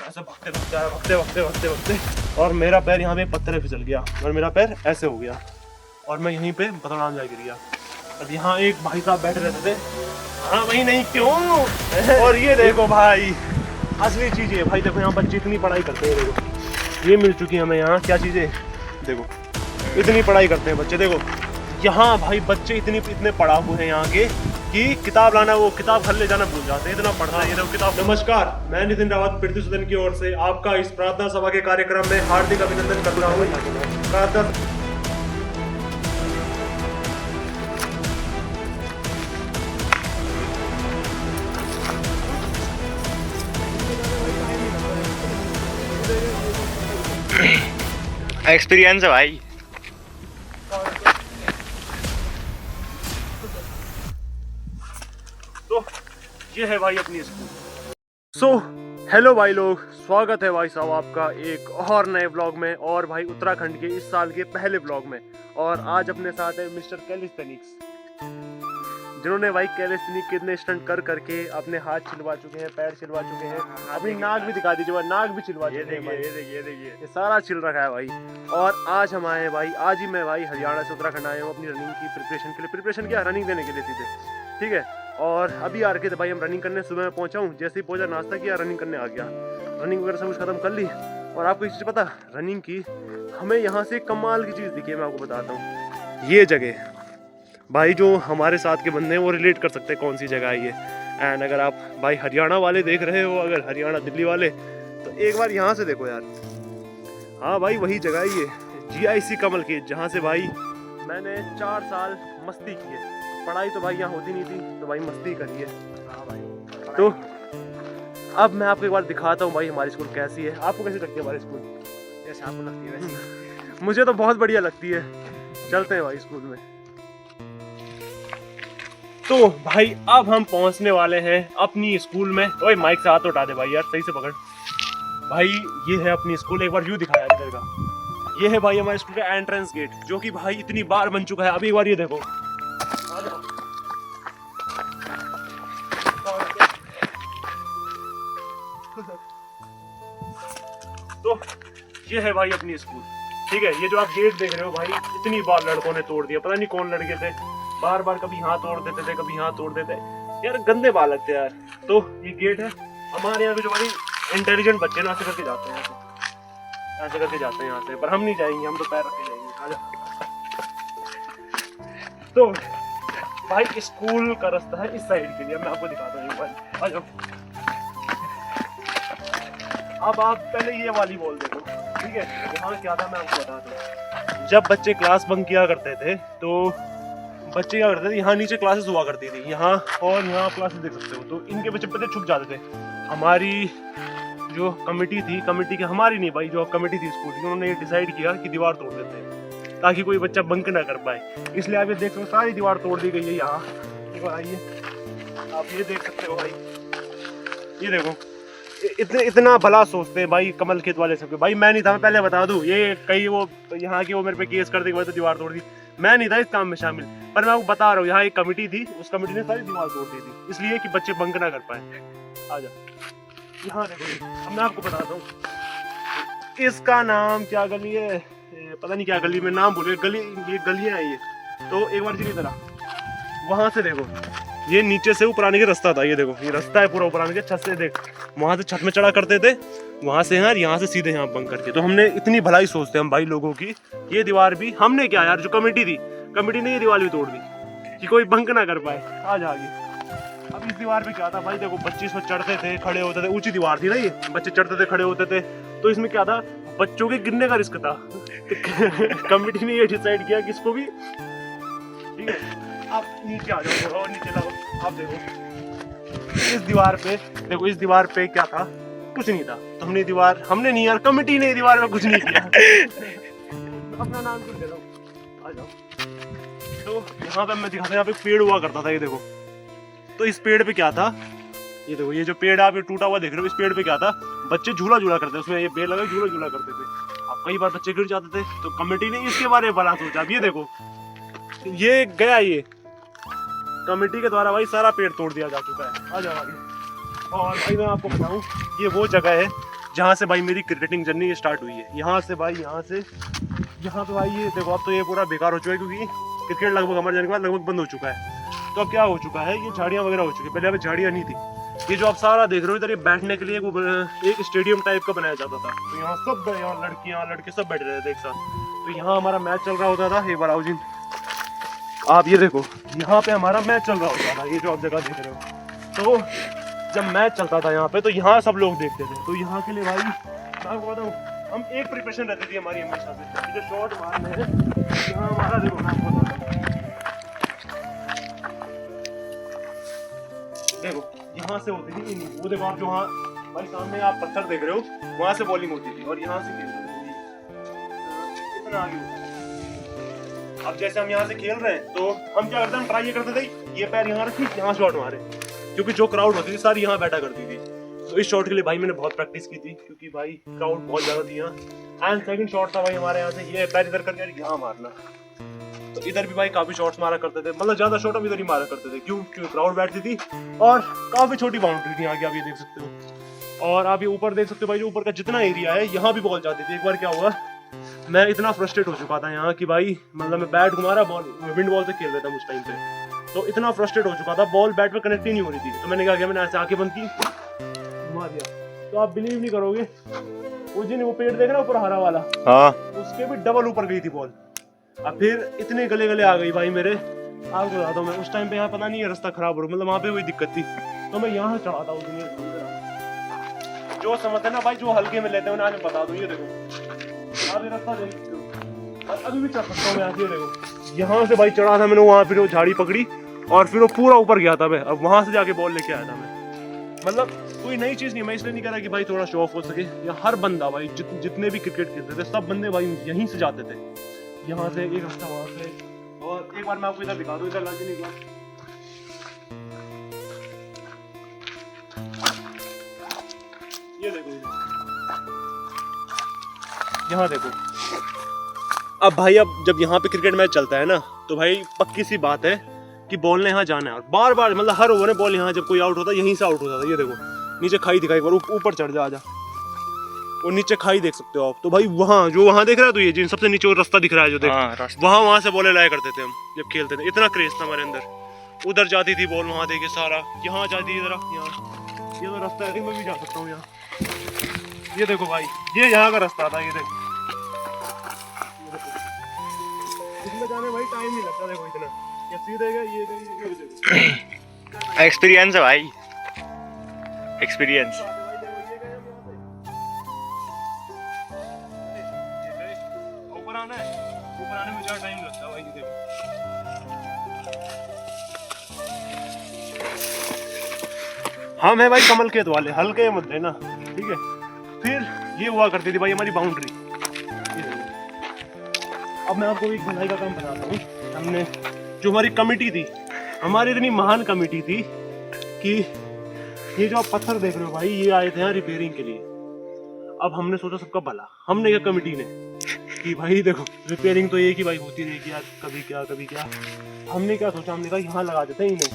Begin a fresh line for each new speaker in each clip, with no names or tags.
ऐसे भगते भगते आया, भगते भगते भगते भगते, और मेरा पैर यहाँ पे पत्थर पे फिसल गया और मेरा पैर ऐसे हो गया और मैं यहीं पे बतौरान जा गिर गया। अब यहाँ एक भाई साहब बैठे रहते थे, हाँ वही नहीं क्यों। और ये देखो भाई असली चीज़ है भाई, देखो यहाँ बच्चे इतनी पढ़ाई करते हैं, देखो ये मिल चुकी है हमें यहाँ क्या चीज़ें, देखो इतनी पढ़ाई करते हैं बच्चे। देखो यहाँ भाई बच्चे इतने पढ़ाकू हैं यहाँ के कि किताब लाना, वो किताब घर ले जाना भूल जाते हैं, इतना पढ़ना है ये देखो किताब। नमस्कार, मैं नितिन रावत पृथ्वी सदन की ओर से आपका इस प्रार्थना सभा के कार्यक्रम में हार्दिक अभिनंदन करता हूँ। प्रार्थना
एक्सपीरियंस है भाई।
तो ये है भाई अपनी स्कूल। हेलो भाई लोग, स्वागत है भाई साहब आपका एक और नए व्लॉग में, और भाई उत्तराखंड के इस साल के पहले व्लॉग में। और आज अपने साथ है मिस्टर कैलिस्थेनिक्स, जिन्होंने भाई कैलिस्थेनिक के इतने स्टंट कर करके अपने हाथ छिलवा चुके हैं, पैर छिलवा चुके हैं, अपनी नाक भी दिखा दीजिए, नाक भी छिलवा चुके हैं। ये देखिए ये सारा छिल रखा है भाई। और आज हम आए भाई, आज ही मैं भाई हरियाणा से उत्तराखंड आया हूँ अपनी रनिंग की प्रिपरेशन के लिए। प्रिपरेशन क्या, रनिंग देने के लिए सीधे, ठीक है। और अभी आ रखे थे भाई हम रनिंग करने, सुबह में पहुंचा हूँ, जैसे ही पहुंचा नाश्ता किया, रनिंग करने आ गया, रनिंग वगैरह सब कुछ खत्म कर ली। और आपको एक चीज़ पता, रनिंग की हमें यहाँ से कमाल की चीज़ दिखी है, मैं आपको बताता हूँ। ये जगह भाई जो हमारे साथ के बंदे हैं वो रिलेट कर सकते हैं कौन सी जगह है ये। एंड अगर आप भाई हरियाणा वाले देख रहे हो, अगर हरियाणा दिल्ली वाले, तो एक बार यहाँ से देखो यार। हाँ भाई वही जगह है ये, GIC कमल की, जहाँ से भाई मैंने 4 साल मस्ती की है। पढ़ाई तो भाई यहाँ होती नहीं थी, तो भाई मस्ती करी है। हाँ भाई, तो अब मैं आपको एक बार दिखाता हूँ भाई हमारी स्कूल कैसी है। आपको कैसी लगती है हमारी स्कूल?
जैसे आपको लगती है वैसी।
मुझे तो बहुत बढ़िया लगती है। चलते हैं भाई स्कूल में। तो भाई अब हम पहुंचने वाले हैं अपनी स्कूल में। ओए माइक से हाथ उठा दे भाई यार, सही से पकड़। भाई ये है अपनी स्कूल, एक बार व्यू दिखाया इधर का। ये है भाई हमारे स्कूल का एंट्रेंस गेट, जो कि भाई इतनी बार बन चुका है। अभी एक बार ये देखो, तो ये है भाई अपनी स्कूल, ठीक है। ये जो आप गेट देख रहे हो भाई, इतनी बार लड़कों ने तोड़ दिया, पता नहीं कौन लड़के थे, बार बार कभी यहाँ तोड़ देते थे, कभी यहाँ तोड़ देते यार, गंदे बाल लगते यार। तो ये गेट है हमारे यहाँ के, जो भाई इंटेलिजेंट बच्चे ना ऐसे करके जाते हैं, ऐसे करके जाते हैं यहाँ से, पर हम नहीं जाएंगे, हम तो पैर रख के जाएंगे। आजा। तो भाई स्कूल का रास्ता है इस साइड के लिए, मैं आपको दिखाता हूँ भाई, आ जाओ। अब आप पहले ये वाली बॉल देखो, ठीक है। यहाँ क्या था मैं आपको बताता हूँ। जब बच्चे क्लास बंक किया करते थे, तो बच्चे क्या करते थे, यहाँ नीचे क्लासेस हुआ करती थी, यहाँ और यहाँ आप क्लासेस देख सकते हो, तो इनके बच्चे पता छुप जाते थे। हमारी जो कमेटी थी, कमेटी की हमारी नहीं भाई, जो कमेटी थी स्कूल की, उन्होंने ये डिसाइड किया कि दीवार तोड़ देते हैं ताकि कोई बच्चा बंक ना कर पाए। इसलिए आप ये देख सकते हो, सारी दीवार तोड़ दी गई है यहाँ। आइए आप ये देख सकते हो भाई, ये देखो इतना भला सोचते हैं भाई कमल खेत वाले सबके। भाई मैं नहीं था, मैं पहले बता दूं, ये कई वो यहाँ के वो मेरे पे केस कर देंगे, तो दीवार तोड़ दी, मैं नहीं था इस काम में शामिल। पर मैं आपको बता रहा हूँ, यहाँ एक कमेटी थी, उस कमेटी ने सारी दीवार तोड़ दी थी, इसलिए कि बच्चे बंक ना कर पाए। आ जाओ यहाँ देखो, अब मैं आपको बताता हूँ इसका नाम क्या गली है, पता नहीं क्या गली में नाम बोले, गली ये गलियाँ हैं ये। तो एक बार जी तरह वहाँ से देखो, ये नीचे से ऊपर आने का रास्ता था, ये देखो ये रास्ता है पूरा ऊपर आने के, छत से देख, वहाँ से छत में चढ़ा करते थे, वहाँ से यहाँ से सीधे यहाँ बंक करके। तो हमने इतनी भलाई सोचते हम भाई लोगों की, ये दीवार भी हमने क्या यार, जो कमेटी थी, कमेटी ने ये दीवार भी तोड़ दी कि कोई बंक ना कर पाए। आज आगे अब इस दीवार पे क्या था भाई, देखो बच्चे इसमें चढ़ते थे, खड़े होते थे, ऊंची दीवार थी ना ये, बच्चे चढ़ते थे, खड़े होते थे, तो इसमें क्या था, बच्चों के गिरने का रिस्क था। कमेटी ने ये डिसाइड किया कि इसको भी, ठीक है। आप नीचे आ जाओ, थोड़ा और नीचे लगो, आप देखो इस दीवार पे, देखो इस दीवार पे क्या था, कुछ नहीं था। तो हमने नहीं यार, कमेटी ने दीवार में कुछ नहीं किया। अपना नाम क्यों ले रहा हूँ, आ जाओ। तो यहाँ पे मैं दिखाता हूँ, यहाँ पे पेड़ हुआ करता था, ये देखो। तो इस पेड़ पे क्या था, ये देखो, ये जो पेड़ आप टूटा हुआ देख रहे हो, इस पेड़ पे क्या था, बच्चे झूला झूला करते थे, उसमें ये पेड़ लगा झूला झूला करते थे। अब कई बार बच्चे गिर जाते थे, तो कमेटी ने इसके बारे में भला सोचा। अब ये देखो, ये गया, ये कमेटी के द्वारा भाई सारा पेड़ तोड़ दिया जा चुका है। आ जाओ आगे। और भाई मैं आपको बताऊं, ये वो जगह है जहाँ से भाई मेरी क्रिकेटिंग जर्नी स्टार्ट हुई है। यहाँ से भाई यहाँ पे भाई ये देखो अब तो ये पूरा बेकार हो चुका है, क्योंकि क्रिकेट लगभग हमारे जाने के बाद लगभग बंद हो चुका है। तो अब क्या हो चुका है, ये झाड़ियाँ वगैरह हो चुकी है। पहले अभी झाड़ियाँ नहीं थी। ये जो आप सारा देख रहे हो इधर, ये बैठने के लिए एक स्टेडियम टाइप का बनाया जाता था। तो यहाँ सब यहाँ लड़कियाँ लड़के सब बैठ रहे थे एक साथ। तो यहाँ हमारा मैच चल रहा होता था। एक बार आओ जी, आप ये देखो, यहाँ पे हमारा मैच चल रहा होता था। ये जो आप जगह देख रहे हो, तो जब मैच चलता था यहाँ पे, तो यहाँ सब लोग देखते थे। तो यहाँ के लिए भाई मैं आपको बताऊँ, हम एक प्रिपरेशन रहती थी हमारी हमेशा से, जो शॉट मारने हैं यहाँ हमारा देखो मैं आपको बताता हूँ। देखो यहाँ से होती थी इनिंग, वो देखो आप जो वहाँ भाई सामने आप पत्थर देख रहे हो, वहाँ से बॉलिंग होती थी और यहाँ से खेलते थे। इतना आगे होता है। अब जैसे हम यहाँ से खेल रहे हैं, तो हम क्या करते हैं, हम ट्राई ये करते थे ये पैर यहाँ रखी, यहाँ शॉट मारे, क्योंकि जो क्राउड होती थी सारी यहाँ बैठा करती थी। तो इस शॉट के लिए भाई मैंने बहुत प्रैक्टिस की थी, क्योंकि भाई क्राउड बहुत ज्यादा थी यहाँ। एंड सेकंड शॉट था भाई हमारे यहाँ से, ये पैर इधर करके यहाँ मारना। तो इधर भी भाई काफी शॉट्स मारा करते थे, मतलब ज्यादा शॉट हम इधर ही मारा करते थे। क्यों? क्योंकि क्राउड बैठती थी और काफी छोटी बाउंड्री थी आगे, आप ये देख सकते हो। और आप ये ऊपर देख सकते हो भाई, जो ऊपर का जितना एरिया है यहाँ भी बॉल जाती थी। एक बार क्या हुआ, मैं इतना फ्रस्ट्रेट हो चुका था यहाँ कि भाई मतलब मैं बैट घुमा रहा, बॉल विंड बॉल से खेल रहा था उस टाइम पे। तो इतना फ्रस्ट्रेट हो चुका था, बॉल बैट पे कनेक्ट ही नहीं हो रही थी। तो मैंने क्या किया, मैंने ऐसे आंखें बंद की, घुमा दिया। तो आप बिलीव नहीं करोगे, उस दिन वो पेड़ देख रहा ऊपर हरा वाला,
हाँ
उसके भी डबल ऊपर गई थी बॉल। अब फिर इतने गले गले आ गई भाई मेरे, आपको बताता हूँ मैं उस टाइम पे यहाँ पता नहीं है रास्ता खराब हो रहा, मतलब वहाँ पे वही दिक्कत थी। तो मैं यहाँ चढ़ा था उस दिन। जो समझते हैं ना भाई, जो हल्के में लेते हैं उन्हें आज बता दूँ। ये देखो आप ये रास्ता देख सकते हो, और अभी भी चढ़ सकता हूँ मैं। ये देखो यहाँ से भाई चढ़ा था मैंने वहाँ, फिर वो झाड़ी पकड़ी और फिर वो पूरा ऊपर गया था मैं। अब वहाँ से जाके बॉल लेके आया था मैं। मतलब कोई नई चीज नहीं, मैं इसलिए नहीं कह रहा कि भाई थोड़ा शो ऑफ हो सके। या हर बंदा भाई जितने भी क्रिकेट खेलते थे सब बंदे भाई यहीं से जाते थे, यहाँ से एक रास्ता वहाँ से। और एक बार मैं आपको इधर दिखा दूँ, इधर लाके निकला, ये देखो यहाँ देखो। अब भाई अब जब यहाँ पे क्रिकेट मैच चलता है ना, तो भाई पक्की सी बात है कि बॉल ने यहाँ जाना है। और बार बार मतलब हर ओवर में बॉल यहाँ, जब कोई आउट होता है यहीं से आउट होता था। ये देखो नीचे खाई दिखाई, ऊपर चढ़ जा, आजा, वो नीचे खाई देख सकते हो आप। तो भाई वहाँ जो वहाँ देख रहा है, तो ये जिन सबसे नीचे वो रास्ता दिख रहा है जो देख, वहाँ से बॉलें लाया करते थे हम जब खेलते थे। इतना क्रेज था हमारे अंदर। उधर जाती थी बॉल, वहाँ देखे सारा, यहाँ जाती है इधर, यहाँ ये तो रास्ता है, मैं भी जा सकता हूँ यहाँ। ये देखो भाई, ये यहाँ का रास्ता था। ये देखो इसमें जाने भाई टाइम नहीं लगता, देखो इतना, ये सीधे गए, ये देखो
एक्सपीरियंस है भाई, एक्सपीरियंस।
ऊपर आने में ज्यादा टाइम लगता है भाई। देखो हम है भाई कमल खेत वाले, हल्के मत लेना, ठीक है। फिर ये हुआ करती थी भाई हमारी बाउंड्री। अब मैं आपको एक भलाई का काम बताता हूँ। हमने जो हमारी कमेटी थी, हमारी इतनी महान कमेटी थी कि ये जो आप पत्थर देख रहे हो भाई, ये आए थे यहाँ रिपेयरिंग के लिए। अब हमने सोचा सबका भला, हमने क्या कमेटी ने कि भाई देखो रिपेयरिंग तो एक ही भाई होती रहेगी यार, कभी क्या कभी क्या। हमने क्या सोचा, हमने कहा यहाँ लगा देते हैं इन्हें,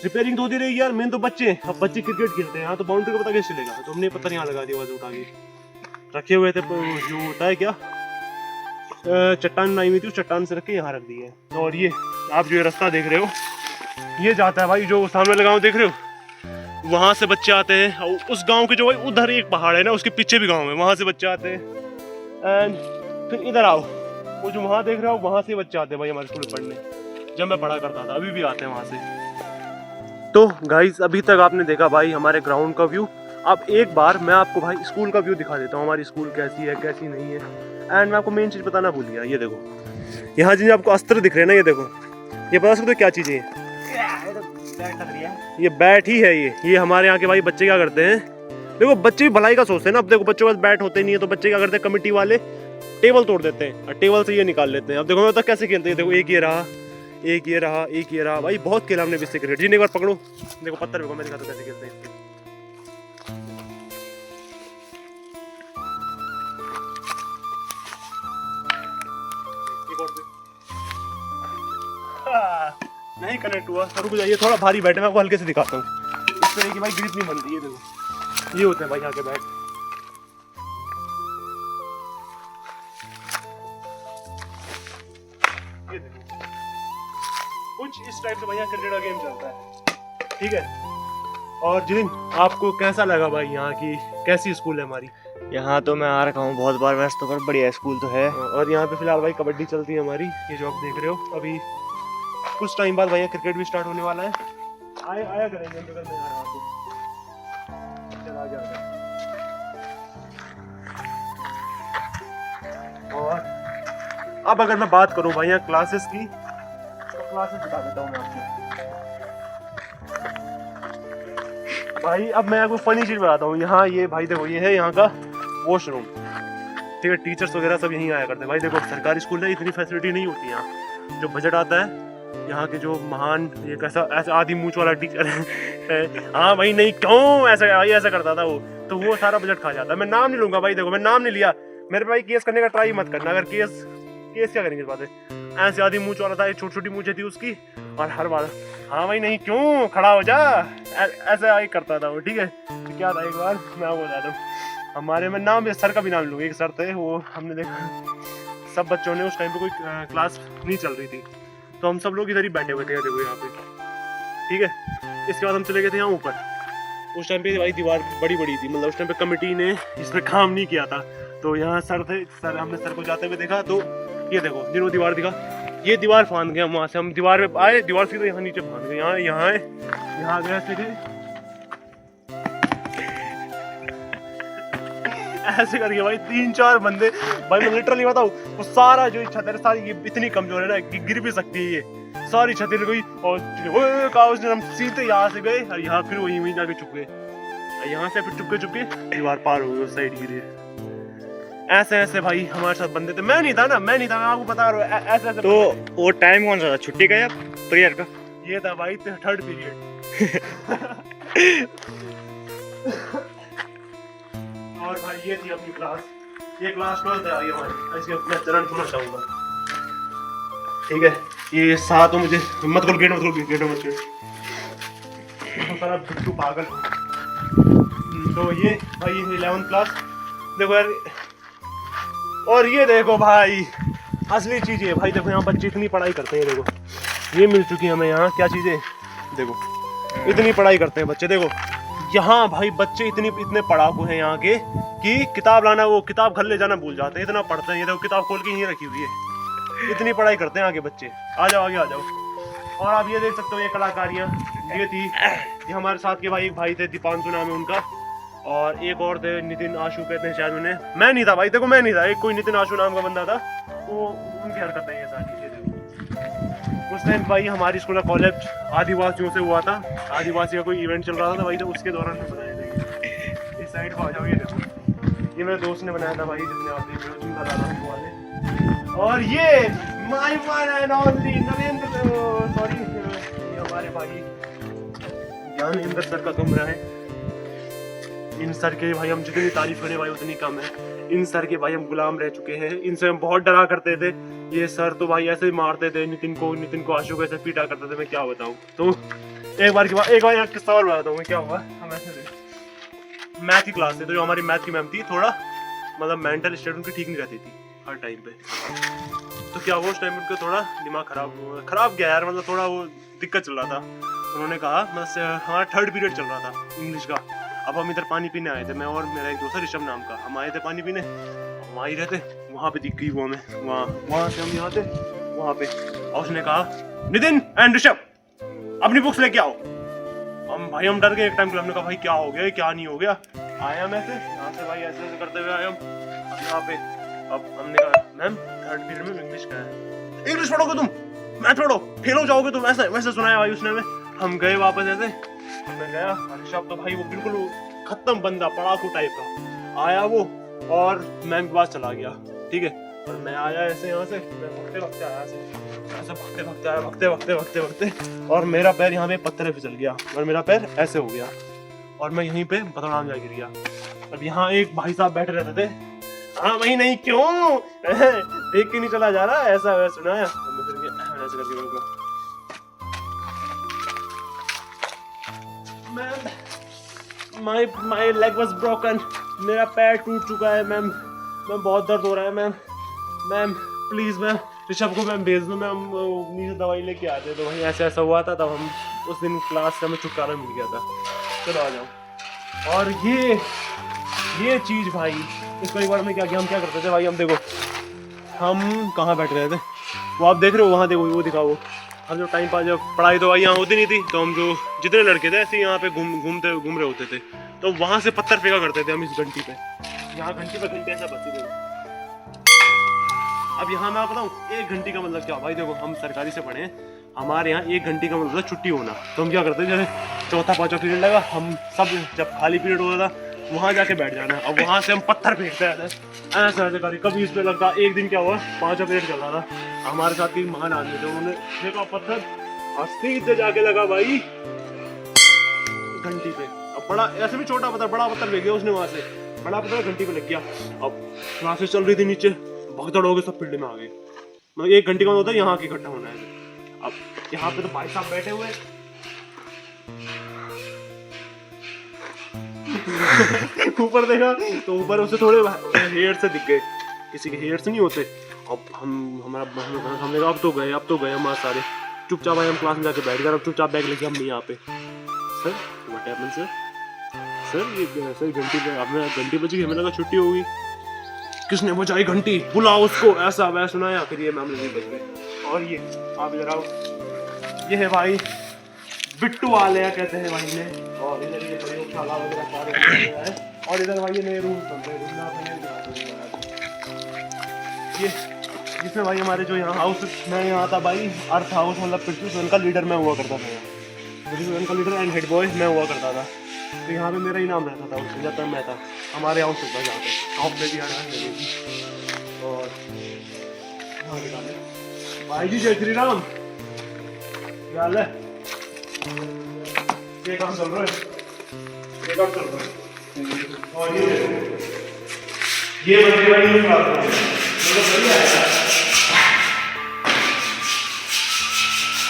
रिपेयरिंग तो होती रहेगी यार, मेन तो बच्चे हैं। अब बच्चे क्रिकेट खेलते हैं यहाँ, तो बाउंड्री को पता कैसे चलेगा। तो हमने पत्थर यहाँ लगा दिया, वजह उठा के रखे हुए थे। जो होता है क्या, चट्टान बनाई हुई थी, उस चट्टान से रख के यहाँ रख दी है। और ये आप जो ये रास्ता देख रहे हो, ये जाता है भाई जो सामने गाँव देख रहे हो, वहाँ से बच्चे आते हैं। उस गांव के जो भाई उधर एक पहाड़ है ना, उसके पीछे भी गांव है, वहाँ से बच्चे आते हैं। एंड फिर इधर आओ, वो जो वहाँ देख रहे हो, वहाँ से बच्चे आते हैं भाई हमारे स्कूल में पढ़ने, जब मैं पढ़ा करता था, अभी भी आते हैं वहाँ से। तो गाइस अभी तक आपने देखा भाई हमारे ग्राउंड का व्यू। अब एक बार मैं आपको भाई स्कूल का व्यू दिखा देता हूँ, हमारी स्कूल कैसी है कैसी नहीं है। एंड मैं आपको मेन चीज़ बताना भूल गया, ये देखो यहाँ जिन आपको अस्त्र दिख रहे हैं ना, ये देखो, ये बता सकते हो क्या चीज़ें हैं? ये बैट ही है। ये हमारे यहाँ के भाई बच्चे क्या करते हैं, देखो बच्चे भी भलाई का सोचते हैं ना। अब देखो बच्चों के पास बैट होते नहीं है, तो बच्चे क्या करते हैं, कमेटी वाले टेबल तोड़ देते हैं और टेबल से ये निकाल लेते हैं। अब देखो मैं तो कैसे खेलते हैं, देखो एक ये रहा, एक ये रहा, एक ये रहा। भाई बहुत खेला हमने इससे क्रिकेट। जी एक बार पकड़ो, देखो पत्थर देखो, मैं दिखाता हूं कैसे खेलते हैं। नहीं कनेक्ट हुआ, रुक जाइए, थोड़ा भारी बैट है, मैं आपको हल्के से दिखाता हूँ। इस तरह की भाई ग्रिप नहीं बनती है। देखो ये होते हैं भाई यहाँ के बैट, टाइम से भैया क्रिकेट का गेम चलता है, ठीक है। और जितिन, आपको कैसा लगा भाई यहाँ की कैसी स्कूल है हमारी?
यहाँ तो मैं आ रखा हूँ बहुत बार, वैसे तो पर बढ़िया स्कूल तो है।
और यहाँ पे फिलहाल भाई कबड्डी चलती है हमारी, ये जो आप देख रहे हो। अभी कुछ टाइम बाद भैया क्रिकेट भी स्टार्ट होने वाला है। आया करेंगे हम, बगल में आ रहा हूँ। चला गया। और अब अगर मैं बात करूं भाई यहाँ क्लासेस की, तो क्लासेस बता देता हूँ मैं आपको। भाई अब मैं आपको फनी चीज बताता हूँ। यहाँ ये भाई देखो, ये है यहाँ का वॉशरूम, ठीक है। टीचर्स वगैरह सब यहीं आया करते हैं। भाई देखो सरकारी स्कूल है, इतनी फैसिलिटी नहीं होती यहाँ। जो बजट आता है यहाँ के जो महान, ये कैसा ऐसा आधी मूंछ वाला टीचर है हाँ भाई नहीं, क्यों ऐसा करता था वो, तो वो सारा बजट खा जाता है। मैं नाम नहीं लूंगा भाई, देखो मैं नाम नहीं लिया। मेरे भाई केस करने का ट्राई मत करना। अगर केस क्या करेंगे इस बात है। ऐसे आधी मूंछ वाला था, छोटी छोटी मूंछ थी उसकी, और हर बार हाँ भाई नहीं क्यों, खड़ा हो जा, ऐसा ही करता था वो, ठीक है। तो क्या था एक बार मैं आपको बताता हूँ। हमारे में नाम, सर का भी नाम लूंगा। एक सर थे, वो हमने देखा सब बच्चों ने उस टाइम पे कोई क्लास नहीं चल रही थी, तो हम सब लोग इधर ही बैठे हुए थे, देखो यहाँ पे, ठीक है। इसके बाद हम चले गए थे यहाँ ऊपर। उस टाइम पे भाई दीवार बड़ी बड़ी थी, मतलब उस टाइम पे कमेटी ने इस पे काम नहीं किया था। तो यहाँ सर थे, हमने सर को जाते हुए देखा, तो ये देखो जिन्होंने दीवार दिखा, ये दीवार फांद गया। वहां से हम दीवार पे आए, दीवार सीधे यहाँ नीचे फांद गए। यहाँ गए सीधे ऐसे करके भाई 3-4 बंदे। भाई मैं लिटरली बताऊं, वो सारा जो छत है सारी, ये इतनी कमजोर है ना कि गिर भी सकती है। ये सारी छत हिल गई और हम सीधे यहाँ से गए और यहाँ फिर वहीं जाके चुप गए। यहाँ से फिर चुपके दीवार पार हो गई, उस साइड गिरे। ऐसे भाई हमारे साथ बंदे थे। मैं नहीं था, मैं आपको बता रहा हूँ। ऐसे
तो वो टाइम कौन सा था, छुट्टी का या प्रेयर का?
ये था भाई 3rd पीरियड और भाई ये थी अपनी क्लास। ये क्लास 12th है हमारी। इसके मैं चरण छूना चाहूंगा, ठीक है। ये साथ हो, मुझे मत खोल, गेट मत खोल, सारा बिट्टू पागल। तो ये भाई 11th क्लास देखो यार। और ये देखो भाई असली चीज है भाई, देखो यहाँ बच्चे इतनी पढ़ाई करते हैं। देखो ये मिल चुकी है हमें यहाँ क्या चीजें, देखो इतनी पढ़ाई करते हैं बच्चे। देखो यहाँ भाई बच्चे इतने पढ़ाकू हैं यहाँ के कि किताब लाना, वो किताब घर ले जाना भूल जाते हैं, इतना पढ़ते हैं। ये देखो किताब खोल के यहीं रखी हुई है, इतनी पढ़ाई करते हैं आगे बच्चे। आ जाओ आगे आ जाओ। और आप ये देख सकते हो, ये कलाकारियाँ ये थी। ये हमारे साथ के भाई एक भाई थे, दीपांशु नाम है उनका, और एक और थे नितिन आशु कहते हैं शायद उन्हें। मैं नहीं था भाई, देखो मैं नहीं था, एक कोई नितिन आशु नाम का बंदा था, वो उनकी हरकतें ये सारी चीजें। उस टाइम भाई हमारी स्कूल का कॉलेज आदिवासियों से हुआ था, आदिवासी का कोई इवेंट चल रहा था भाई, तो उसके दौरान में बनाए थे। इस साइड पर आ जाओ, ये देखो ये मेरे दोस्त ने बनाया था भाई, जिसने आप देख रहे हो, जिनका दादा वाले। और ये my one and only Narendra, sorry ये हमारे भाई ज्ञानेंद्र सर का कमरा है। इन सर के भाई हम जितनी तारीफ करें भाई उतनी कम है। इन सर के भाई हम गुलाम रह चुके हैं, इनसे हम बहुत डरा करते थे। ये सर तो भाई ऐसे ही मारते थे नितिन को आशु को ऐसे पीटा करते थे, मैं क्या बताऊं। तो एक बार यहाँ किस्सा और बताता हूँ क्या हुआ। हम ऐसे थे, मैथ की क्लास थी, तो जो हमारी मैथ की मैम थी, थोड़ा मतलब मेंटल स्टेट उनकी ठीक नहीं रहती थी हर टाइम पे। तो क्या हुआ उस टाइम उनका थोड़ा दिमाग खराब गया यार, मतलब थोड़ा वो दिक्कत चल रहा था। उन्होंने कहा, मतलब हमारा 3rd पीरियड चल रहा था इंग्लिश का। अब हम इधर पानी पीने आए थे, मैं और मेरा एक दोस्त ऋषभ नाम का, हम आए थे पानी पीने। हम आ ही रहते, वहाँ पे दिख गई वो हमें, वहाँ से हम यहाँ थे वहाँ पे। और उसने कहा, नितिन एंड ऋषभ अपनी बुक्स लेके आओ। हम डर गए एक टाइम के लिए। हमने कहा भाई क्या हो गया, क्या नहीं हो गया। आए हम ऐसे यहाँ से भाई ऐसे करते हुए आए हम यहाँ पे। अब हमने कहा मैम 3rd पीरियड में इंग्लिश का है, इंग्लिश पढ़ोगे तुम, मैथ पढ़ो, फेल हो जाओगे तुम, ऐसे वैसे सुनाया भाई उसने हमें। हम गए वापस ऐसे, मैं गया। ऋषभ तो भाई वो बिल्कुल खत्म बंदा, पढ़ाकू टाइप का आया वो, और मैम के पास चला गया, ठीक है। और मैं आया ऐसे यहाँ से, मैं भगते आया ऐसे भगते, और मेरा पैर यहाँ पे पत्थर फिसल गया और मेरा पैर ऐसे हो गया और मैं यहीं पे बतौराम जा गिर गया। अब यहाँ एक भाई साहब बैठे रहते थे, हाँ भाई नहीं क्यों देख के नहीं चला जा रहा, ऐसा सुनाया। ऐसे करके माय लेग वाज ब्रोकन, मेरा पैर टूट चुका है मैम, बहुत दर्द हो रहा है मैम, प्लीज मैम ऋषभ को मैं भेज दूँ, मैं हम नीचे दवाई लेके आते तो वहीं ऐसा ऐसा हुआ था, तब हम उस दिन क्लास से हमें छुटकारा मिल गया था। चलो आ जाओ। और ये चीज़ भाई, इसको एक बार में क्या किया, हम क्या करते थे भाई, हम देखो हम कहाँ बैठ रहे थे, वो आप देख रहे हो वहाँ, देखो वो दिखाओ, हम जो टाइम पास, जब पढ़ाई तो भाई यहाँ होती नहीं थी, तो हम जो जितने लड़के थे ऐसे यहाँ पे घूम रहे होते थे, तो वहाँ से पत्थर फेंका करते थे हम इस घंटी पे। यहाँ घंटी पे घंटे ऐसा बजती थी। अब यहाँ मैं आप बताऊँ 1 घंटी का मतलब क्या भाई, देखो हम सरकारी से पढ़े, हमारे यहाँ 1 घंटी का मतलब छुट्टी होना, तो हम क्या करते थे, जैसे चौथा पाँचवा पीरियड लगा, हम सब जब खाली पीरियड होता था वहाँ जाके बैठ जाना, अब वहाँ से हम पत्थर फेंकते रहते ऐसा ऐसे करी। कभी इसमें लगता, एक दिन क्या हुआ, 5वां पीरियड चल रहा था, हमारे साथ 3 महान आदमी थे, उन्होंने फेंका पत्थर और सीधे जाके लगा भाई घंटी पे। अब बड़ा, ऐसे भी छोटा पत्थर, बड़ा पत्थर फेंक दिया उसने, वहाँ से बड़ा पत्थर घंटी पे लग गया। अब क्लासेस चल रही थी नीचे, भगदड़ हो गए, सब फील्ड में आ गए, मतलब 1 घंटे का होता है यहाँ की इकट्ठा होना है। अब यहाँ पे तो भाई साहब बैठे हुए ऊपर देखा तो ऊपर उससे थोड़े हेयर से दिख गए, किसी के हेयर से नहीं होते। अब हमने कहा अब तो गए हमारे सारे, चुपचाप आए हम क्लास में जाके बैठ गए, अब चुपचाप बैग लेके हम नहीं यहाँ पे। सर व्हाट हैपेंड सर ये सर घंटी पे, आपने घंटी बजी, हमें लगा छुट्टी होगी, किसने बजाई घंटी, बुलाओ उसको, ऐसा वैसा सुनाया, फिर ये मामले नहीं बच गए। और ये आप इधर आओ, ये है भाई बिट्टू वाले कहते हैं भाई ने, और इधर ये प्रयोगशाला वगैरह सारे है, और इधर भाई ये नए रूम बन रहे हैं, ये जिसमें भाई हमारे जो यहाँ हाउस, मैं यहाँ था भाई अर्थ हाउस, मतलब पृथ्वी का लीडर मैं हुआ करता था, पृथ्वी का लीडर एंड हेड बॉय मैं हुआ करता था, तो यहाँ पे मेरा ही नाम रहता था उसमें जब तक मैं था, हमारे हाउस होता यहाँ पे, हाउस में भी आना लगेगी। और भाई जी जय श्री राम, क्या हाल है, ये काम चल रहा है, ये काम चल रहा है। और ये बच्चे भाई नहीं पढ़ाते हैं, मतलब बढ़िया है यार,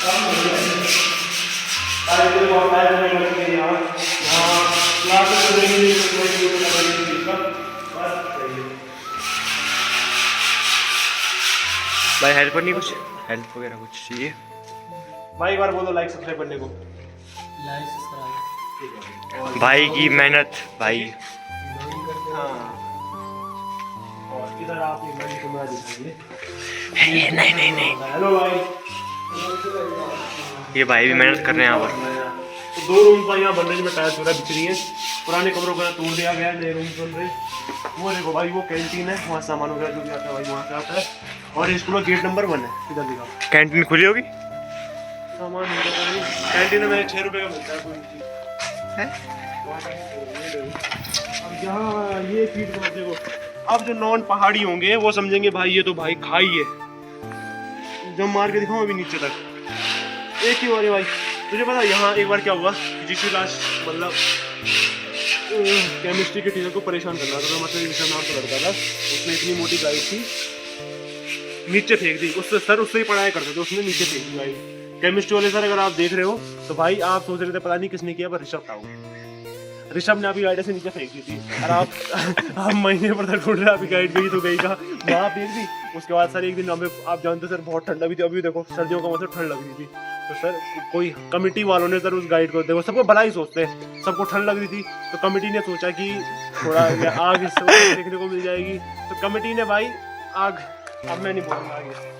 काम बढ़िया है, सारे दिन बहुत टाइम में लगते हैं यहाँ क्लासेस में नहीं
भाई हेल्प नहीं, कुछ हेल्प वगैरह कुछ चाहिए
भाई, एक बार बोलो लाइक सब्सक्राइब करने को,
लाइक सब्सक्राइब
भाई की मेहनत भाई।
हाँ, और इधर आप एक बार कैमरा दिखाइए,
नहीं
हेलो भाई,
ये भाई भी मेहनत कर रहे हैं यहाँ पर।
तो 2 रूम का यहाँ बन रहे हैं, टाइल्स वगैरह बिछ रही है, पुराने कमरों का तोड़ दिया गया है, नए रूम बन रहे। वो देखो भाई वो कैंटीन है, वहाँ सामान वगैरह जो भी आता है भाई वहाँ से आता है, और ये स्कूल का गेट नंबर 1 है, इधर दिखा
कैंटीन खुली होगी,
सामान कैंटीन में 6 रुपये का मिलता है कोई चीज़
है?
अब यहाँ ये फीड मत देखो, अब जो नॉन पहाड़ी होंगे वो समझेंगे भाई ये तो भाई खाई है, जब मार के दिखाऊं अभी नीचे तक, एक ही बार है भाई। तुझे पता यहाँ एक बार क्या हुआ, जिसकी क्लास मतलब केमिस्ट्री के टीचर को परेशान करना था, मतलब विषय नाम का लड़का था, उसने इतनी मोटी गाइड थी नीचे फेंक दी, उससे सर उससे ही पढ़ाई करते थे, उसने नीचे फेंक दी गाइड। केमिस्ट्री वाले सर अगर आप देख रहे हो तो भाई आप सोच रहे थे पता नहीं किसने किया, पर ऋषभ था वो, ऋषभ ने अभी गाइड से नीचे फेंक दी थी, और आप महीने पर तक ढूंढ रहे, अभी गाइड गई तो गई का वहाँ फेंक दी। उसके बाद सर एक दिन हमें, आप जानते सर बहुत ठंडा भी थी, अभी देखो सर्दियों का मतलब ठंड लग रही थी, तो सर कोई कमेटी वालों ने सर उस गाइड को, देखो सबको भला ही सोचते हैं, सबको ठंड लग रही थी तो कमेटी ने सोचा कि थोड़ा आग देखने को मिल जाएगी, तो कमेटी ने भाई आग, अब मैं नहीं बोलूँगा आगे,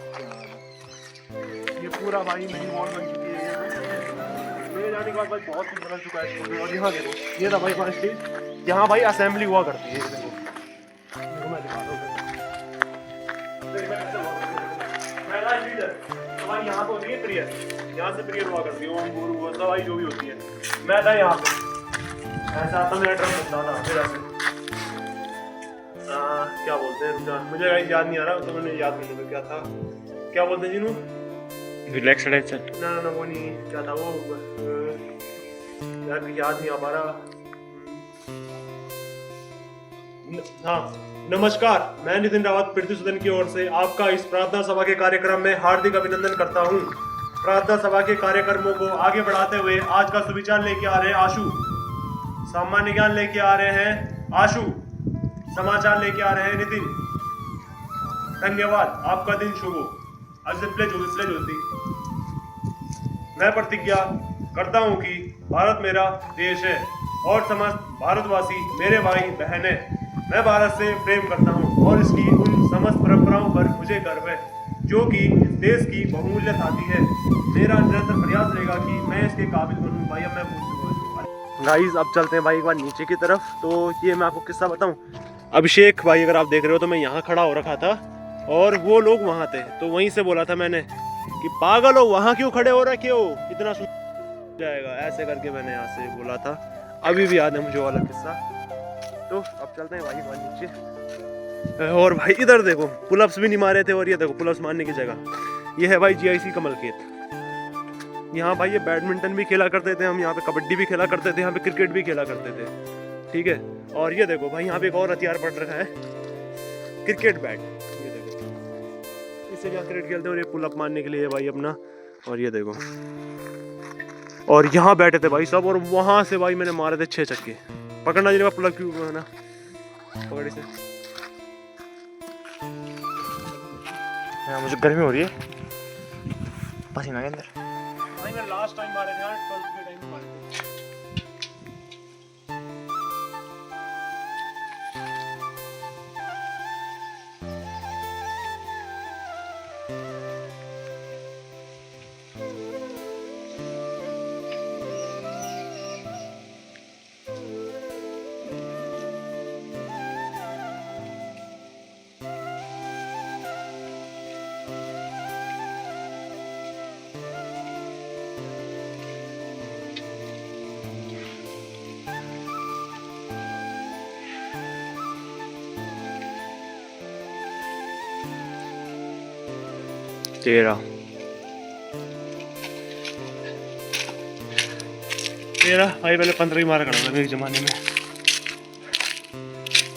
ये पूरा भाई मेरी वॉल बन चुकी है, मेरे जाने के बाद भाई बहुत कुछ बदल चुका है स्कूल में। और यहाँ देखो ये था भाई 5 स्टेज, यहाँ भाई असेंबली हुआ करती है, देखो मैं दिखा दूँ, हमारी यहाँ पे होती है प्रेयर, यहाँ से प्रेयर हुआ करती है, ओम गुरु दवाई जो भी होती है, मैं था यहाँ पे, ऐसा आता मेरा ड्रम बनता था, फिर ऐसे क्या बोलते हैं, मुझे याद नहीं आ रहा, तो मैंने याद करने में क्या था, क्या बोलते हैं जिन्हों,
रिलैक्स टेंशन,
ना वो नहीं, क्या था वो यार, याद नहीं आ पा रहा। हाँ नमस्कार, मैं नितिन रावत पृथ्वी सदन की ओर से आपका इस प्रार्थना सभा के कार्यक्रम में हार्दिक अभिनंदन करता हूँ। प्रार्थना सभा के कार्यक्रमों को आगे बढ़ाते हुए आज का सुविचार लेके आ रहे हैं आशु, सामान्य ज्ञान लेके आ रहे हैं आशु, समाचार लेके आ रहे हैं नितिन। धन्यवाद, आपका दिन शुभ हो। आज से प्लेज होती। मैं प्रतिज्ञा करता हूँ कि भारत मेरा देश है और समस्त भारतवासी मेरे भाई बहन है। मैं भारत से प्रेम करता हूँ और इसकी उन समस्त परंपराओं पर मुझे गर्व है जो कि इस देश की बहुमूल्य थाती है। मेरा निरंतर प्रयास रहेगा कि मैं इसके काबिल बनूँ। भाई अब मैं पूछ चुका। गाइस अब चलते हैं भाई एक बार नीचे की तरफ। तो ये मैं आपको किस्सा बताऊं। अभिषेक भाई अगर आप देख रहे हो तो मैं यहाँ खड़ा हो रखा था और वो लोग वहाँ थे, तो वहीं से बोला था मैंने कि पागल हो वहाँ क्यों खड़े हो रखे हो, इतना सुन जाएगा, ऐसे करके मैंने यहाँ से बोला था। अभी भी याद है मुझे वाला किस्सा। तो अब चलते हैं भाई वहाँ नीचे। और भाई इधर देखो पुलअप्स भी नहीं मारे थे और ये देखो पुलअप्स मारने की जगह ये है भाई GIC कमलखेत। यहाँ भाई ये बैडमिंटन भी खेला करते थे हम, यहाँ पे कबड्डी भी खेला करते थे, यहाँ पे क्रिकेट भी खेला करते थे, ठीक है। और ये देखो भाई यहाँ पे एक और हथियार पड़ रखा है, क्रिकेट बैट। ये देखो इससे क्या क्रिकेट खेलते हैं। और ये पुलअप मारने के लिए भाई अपना। और ये देखो और यहाँ बैठे थे भाई सब और वहाँ से भाई मैंने मारे थे 6 छक्के। पकड़ना जी पुलअप क्यों है ना, पकड़ी से।
मुझे गर्मी हो रही है, पसीना के अंदर।
भाई मैं लास्ट टाइम मारे थे यार, 12th के टाइम मारे थे।
तेरा
भाई पहले 15 ही मारा करता था मेरे जमाने में।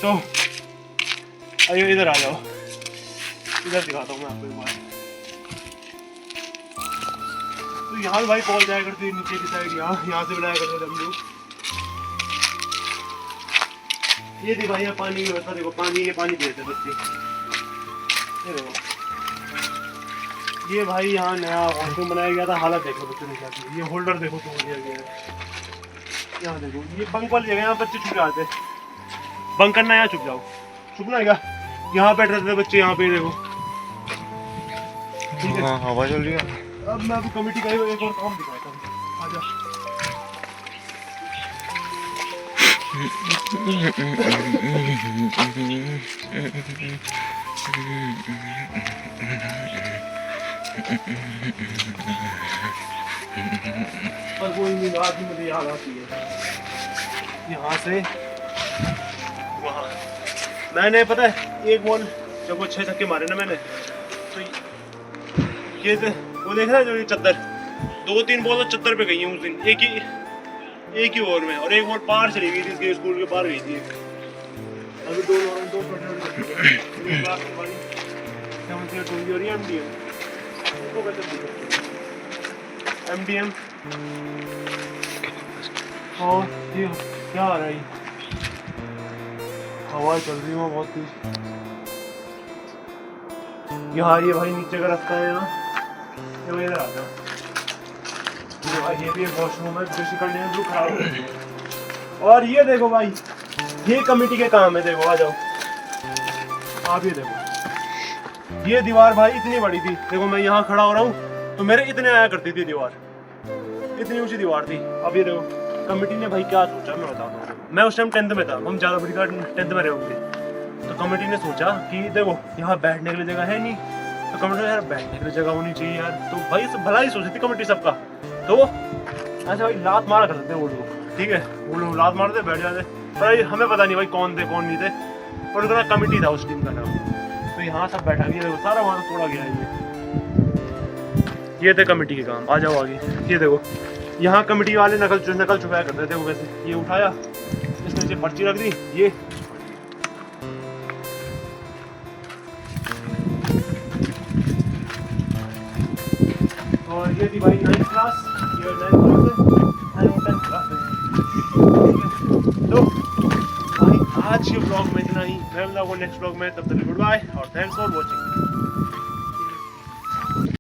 तो आइए इधर आ जाओ, इधर दिखाता हूँ मैं आपको एक बार। तो यहाँ भाई कॉल जाया करती है नीचे की साइड, यहाँ से बनाया करते थे हम लोग। ये थी भाई यहाँ पानी की व्यवस्था, देखो पानी, ये पानी देते बच्चे। ये देखो ये भाई यहाँ नया वॉशरूम बनाया गया था, हालत देखो बच्चों ने क्या की। ये होल्डर देखो तोड़ दिया गया है। यहाँ देखो ये बंक वाली जगह, यहाँ बच्चे छुप जाते हैं। बंक करना यहाँ छुप जाओ, छुपना है क्या, यहाँ बैठ रहे थे बच्चे, यहाँ पे देखो, ठीक है।
हवा चल रही है।
अब मैं आपको कमेटी का एक और काम दिखाता हूँ, आजा। पर कोई नहीं, रात में मुझे याद आती है यहाँ से वहाँ। मैंने पता है एक बॉल जब वो 6 छक्के मारे ना मैंने, तो ये वो देख रहा है जो ये चद्दर, 2-3 बॉल तो चद्दर पे गई हैं उस दिन, एक ही ओवर में। और एक बॉल पार चली गई थी, इसके स्कूल के पार गई थी। अभी दो MDM और ये क्या आ रहा है, हवा चल रही है बहुत तेज। यहाँ ये भाई नीचे का रास्ता है, यहाँ इधर आ जाओ। ये भी एक वॉशरूम है, बेसिकली जो खराब हो गई है। और ये देखो भाई ये कमेटी के काम है, देखो आ जाओ आप। ये देखो ये दीवार भाई इतनी बड़ी थी, देखो मैं यहाँ खड़ा हो रहा हूँ तो मेरे इतने आया करती थी दीवार, इतनी ऊंची दीवार थी। अब ये देखो कमेटी ने भाई क्या सोचा मैं बताता हूँ। मैं उस टाइम 10th में था, हम ज़्यादा बड़ी 10th में रहे होंगे। तो कमेटी ने सोचा कि देखो यहाँ बैठने के लिए जगह है नहीं, तो कमेटी ने यार बैठने के लिए जगह होनी चाहिए यार। तो भाई सब भला ही सोची थी कमेटी सबका। तो ऐसे भाई लात मारा करते थे वो लोग, ठीक है, वो लोग लात मारते बैठ जाते। पर हमें पता नहीं भाई कौन थे कौन नहीं थे, और उनका कमेटी था उस टीम का नाम। तो यहाँ सब बैठा गया, देखो सारा वहाँ तोड़ा गया है। ये थे कमेटी के काम, आ जाओ आगे। ये देखो यहाँ कमेटी वाले नकल चुकाया करते थे वो, वैसे ये उठाया, इसमें से पर्ची रख दी, ये और ये थी भाई 9th क्लास, ये 9th क्लास है, 10th क्लास है। तो भाई आज के ब्लॉग में इतना ही, मैं मिलूंगा नेक्स्ट ब्लॉग में, तब तक गुड बाय और थैंक्स फॉर वॉचिंग।